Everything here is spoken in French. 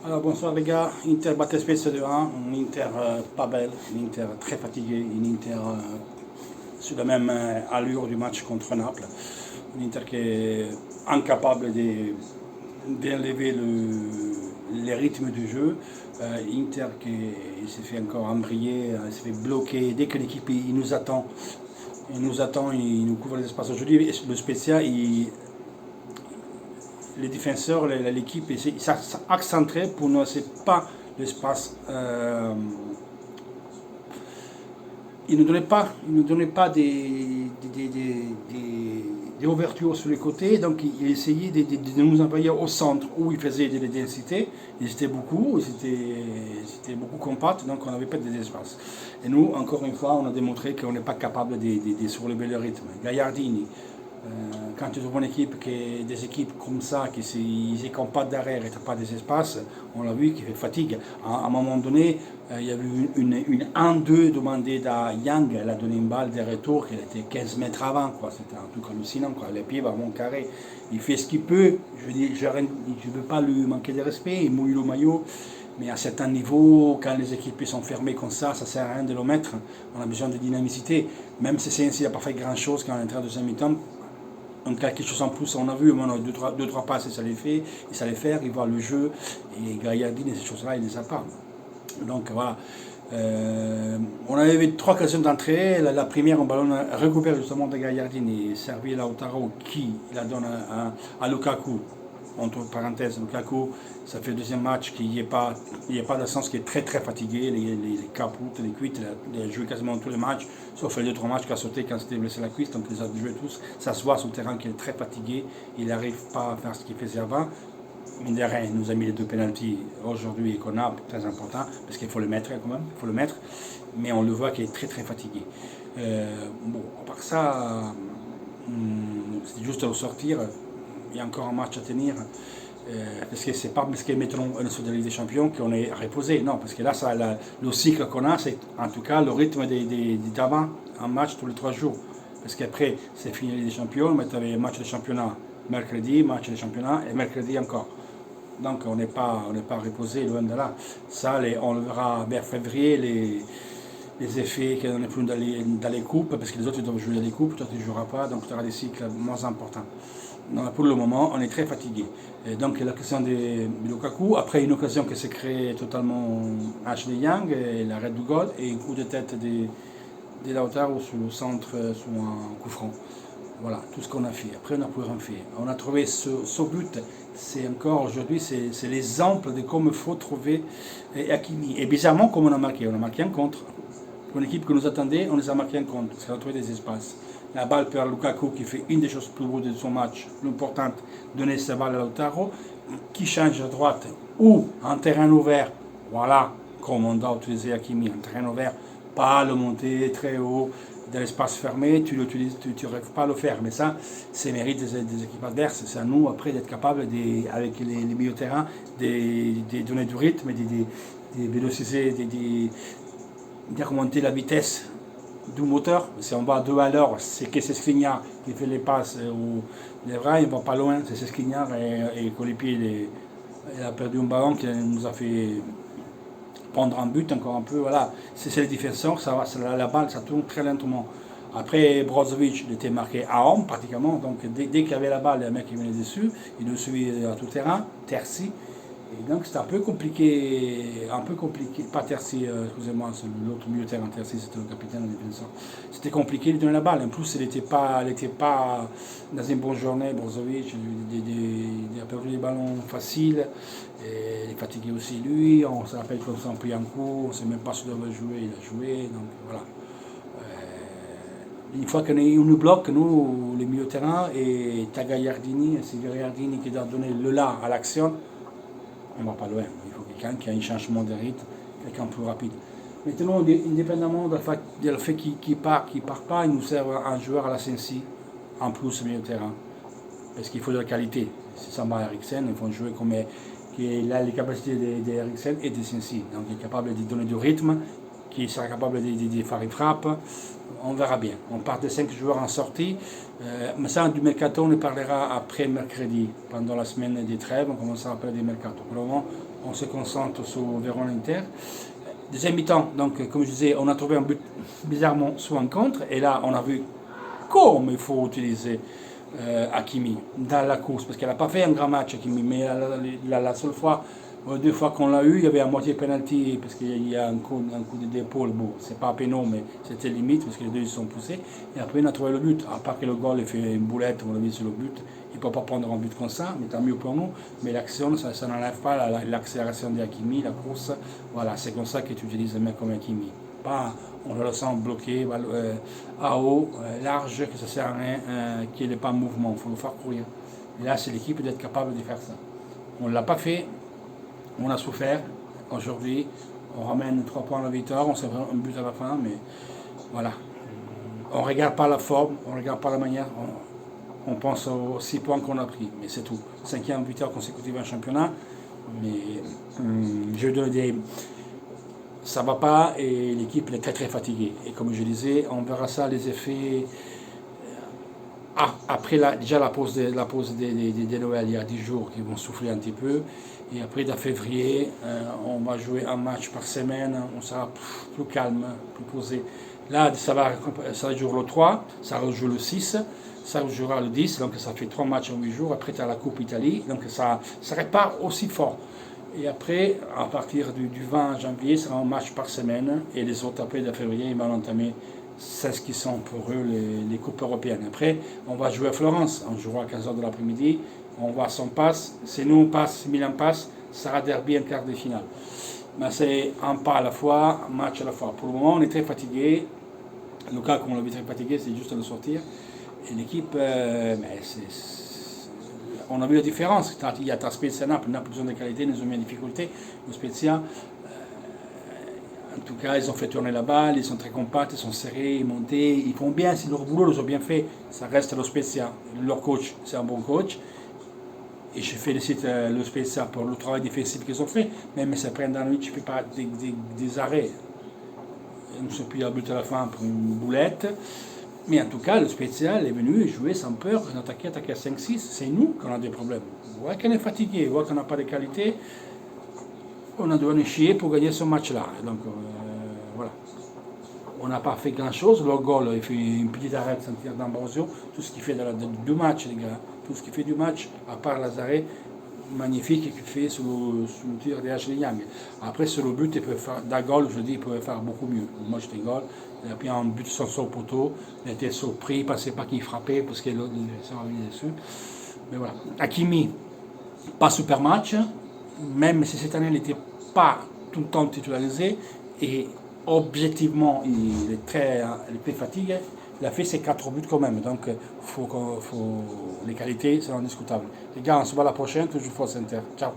Alors bonsoir les gars, Inter battait Spezia 2-1, un Inter pas belle, un Inter très fatigué, un Inter sur la même allure du match contre Naples, un Inter qui est incapable d'élever les rythmes du jeu, Inter qui s'est fait encore embrayer, s'est fait bloquer, dès que l'équipe il nous couvre les espaces aujourd'hui, le Spezia les défenseurs, l'équipe, ça accentré pour ne laisser pas l'espace. Il ne donnait pas des ouvertures sur les côtés, donc il essayait de nous envoyer au centre où il faisait de l'intensité. Ils étaient beaucoup compacts, donc on n'avait pas d'espace. Et nous, encore une fois, on a démontré qu'on n'est pas capable de soulever le rythme. Gagliardini, quand tu trouves une équipe des équipes comme ça, qui n'ont pas d'arrière et pas d'espace, on l'a vu, qui fait fatigue. À un moment donné, il y a eu une 1-2 demandée à Yang, elle a donné une balle de retour qui était 15 mètres avant, c'était un truc hallucinant, les pieds vont mon carré, il fait ce qu'il peut, je ne veux pas lui manquer de respect, il mouille le maillot, mais à certains niveaux, quand les équipes sont fermées comme ça ne sert à rien de le mettre, on a besoin de dynamicité, même si c'est n'a pas fait grand chose quand on est entré en deuxième mi-temps. Donc quelque chose en plus, on a vu, on a deux, trois passes et ça les fait, et ça les faire, il voit le jeu, et Gagliardini, ces choses-là, il les a pas. Donc voilà, on avait eu 3 occasions d'entrée, la première, on ballon récupère justement de Gagliardini, servi Lautaro, qui la donne à Lukaku, entre parenthèses, Lukaku, ça fait le deuxième match qu'il n'y ait pas de sens, qui est très très fatigué, les capoutes, les cuites, il a joué quasiment tous les matchs, sauf les 2-3 matchs qu'il a sauté quand c'était blessé la cuisse, donc il les a joués tous, ça se voit sur le terrain qu'il est très fatigué, il n'arrive pas à faire ce qu'il faisait avant. Mine de rien, il nous a mis les 2 pénaltys aujourd'hui qu'on a, très important, parce qu'il faut le mettre quand même, il faut le mettre, mais on le voit qu'il est très très fatigué. Bon, à part ça, c'est juste de sortir, il y a encore un match à tenir, parce que c'est pas parce qu'ils mettront sur la Ligue des Champions qu'on est reposé, non, parce que là, le cycle qu'on a, c'est en tout cas le rythme d'avant, un match tous les 3 jours, parce qu'après, c'est fini la Ligue des Champions, mais tu avais match de championnat mercredi, match de championnat, et mercredi encore. Donc on n'est pas reposé, loin de là. Ça, on le verra vers février, les effets qu'on n'est plus dans les coupes, parce que les autres doivent jouer dans les coupes, toi tu ne joueras pas, donc tu auras des cycles moins importants. Donc, pour le moment, on est très fatigué. Et donc la question de Lukaku, après une occasion qui s'est créée totalement Ashley Young, et l'arrêt du goal, et un coup de tête de Lautaro sur le centre, sur un coup franc. Voilà, tout ce qu'on a fait. Après, on n'a plus rien fait. On a trouvé ce but, c'est encore aujourd'hui, c'est l'exemple de comment il faut trouver Hakimi. Et bizarrement, comme on a marqué un contre. Pour une équipe que nous attendait, on les a marqué un contre, parce qu'on a trouvé des espaces. La balle per Lukaku, qui fait une des choses plus beaux de son match, plus importante, donner sa balle à Lautaro, qui change à droite ou en terrain ouvert. Voilà, comme on doit utiliser Hakimi, en terrain ouvert, pas le monter très haut, dans l'espace fermé, tu n'arrives pas à le faire. Mais ça, c'est mérite des équipes adverses. C'est à nous, après, d'être capable, avec les milieux de terrain, de donner du rythme, de vélociser, d'augmenter la vitesse du moteur. Si on va à 2 à l'heure, c'est que c'est Skriniar qui fait les passes, ou les vrais, il ne va pas loin, c'est Skriniar, et Colippi, il a perdu un ballon qui nous a fait prendre un but encore un peu, voilà. C'est les défenseurs, la balle, ça tourne très lentement. Après, Brozovic, il était marqué à homme pratiquement, donc dès qu'il y avait la balle, le mec qui venait dessus, il nous suivait à tout terrain, Terzi. Et donc c'était un peu compliqué, pas Terzi, excusez-moi, c'est l'autre milieu de terrain, Terzi c'était le capitaine, le défenseur. C'était compliqué de donner la balle, en plus il n'était pas dans une bonne journée, Brozovic, il a perdu des ballons faciles, et il est fatigué aussi lui, on se rappelle qu'on s'en pris un coup, on ne sait même pas si il devait jouer, il a joué, donc voilà. Une fois qu'on nous bloque, nous, les milieux de terrain, et t'as Gagliardini, c'est Gagliardini qui doit donner le là à l'action, on ne va pas loin. Il faut quelqu'un qui a un changement de rythme, quelqu'un plus rapide. Maintenant, indépendamment du fait qu'il part pas, il nous sert un joueur à la Sensi, en plus au milieu de terrain. Parce qu'il faut de la qualité. C'est Samba Eriksen, il faut jouer comme qui a les capacités d'Eriksen et de Sensi. Donc il est capable de donner du rythme, qui sera capable de faire une frappe. On verra bien. On part de 5 joueurs en sortie. Mais ça, du mercato, on en parlera après mercredi, pendant la semaine des trêves. On commencera à parler des mercato. Pour le moment, on se concentre sur Vérone Inter. Deuxième mi-temps, donc comme je disais, on a trouvé un but bizarrement sous un contre, et là on a vu comme il faut utiliser Hakimi dans la course, parce qu'elle n'a pas fait un grand match Hakimi, mais la seule fois, deux fois qu'on l'a eu, il y avait à moitié penalty, parce qu'il y a un coup d'épaule, bon, c'est pas pénal, mais c'était limite, parce que les deux ils se sont poussés, et après on a trouvé le but, à part que le goal il fait une boulette, on l'a vu sur le but, il ne peut pas prendre un but comme ça, mais tant mieux pour nous, mais l'action, ça n'enlève pas l'accélération de Hakimi, la course, voilà, c'est comme ça que tu utilises un mec comme Hakimi. Pas, on le sent bloqué, à haut, large, que ça ne sert à rien, qu'il n'est pas en mouvement, il faut le faire courir. Et là, c'est l'équipe d'être capable de faire ça. On ne l'a pas fait, on a souffert. Aujourd'hui, on ramène 3 points à la victoire, on s'est fait un but à la fin, mais voilà. On ne regarde pas la forme, on ne regarde pas la manière, on pense aux 6 points qu'on a pris, mais c'est tout. 5e victoire consécutive en championnat, mais je donne des... Ça ne va pas et l'équipe est très très fatiguée. Et comme je disais, on verra ça, les effets après déjà la pause de Noël, il y a 10 jours qui vont souffler un petit peu. Et après, de février, on va jouer un match par semaine, on sera plus calme, plus posé. Là, ça joue le 3, ça joue le 6, ça jouera le 10, donc ça fait 3 matchs en 8 jours. Après, tu as la Coupe Italie, donc ça repart aussi fort. Et après, à partir du 20 janvier, ça sera un match par semaine. Et les autres, après, de février, ils vont entamer 16 qui sont pour eux les coupes européennes. Après, on va jouer à Florence. On jouera à 15h de l'après-midi. On voit son passe. Si nous on passe, si Milan passe, ça sera derby en quart de finale. Mais c'est un pas à la fois, un match à la fois. Pour le moment, on est très fatigué. Lucas, comme on l'a vu très fatigué, c'est juste de sortir. Et l'équipe, on a vu la différence. Il y a ta Spezia Naples, Naples besoin de qualité, ils ont mis en difficulté. Le Spezia, en tout cas, ils ont fait tourner la balle, ils sont très compacts, ils sont serrés, ils montent, ils font bien, c'est leur boulot, ils ont bien fait. Ça reste le Spezia. Leur coach, c'est un bon coach. Et je félicite le Spezia pour le travail défensif qu'ils ont fait. Même si après un tu ne fais pas des arrêts. On ne s'est plus à but à la fin pour une boulette. Mais en tout cas, le Spezia est venu jouer sans peur, attaquer à 5-6. C'est nous qui avons des problèmes. On voit qu'on est fatigué, on voit qu'on n'a pas de qualité. On a dû en chier pour gagner ce match-là. Donc voilà. On n'a pas fait grand-chose. Le goal, il fait une petite arrête sans tir d'Ambrosio. Tout ce qu'il fait du match, les gars. Tout ce qu'il fait du match, à part Lazare, magnifique qu'il fait sur le tir de Ashley Young. Après, sur le but, il peut faire, d'un goal, je dis, il peut faire beaucoup mieux. Moi, j'étais goal. Il a pris un but sur son poteau. Il était surpris, il ne pensait pas qu'il frappait parce qu'il s'est revenu dessus. Mais voilà. Hakimi, pas super match. Même si cette année, il n'était pas tout le temps titularisé. Et objectivement, il est très fatigué. Il a fait ses 4 buts quand même, donc les qualités sont indiscutables. Les gars, on se voit la prochaine, toujours Force Inter. Ciao.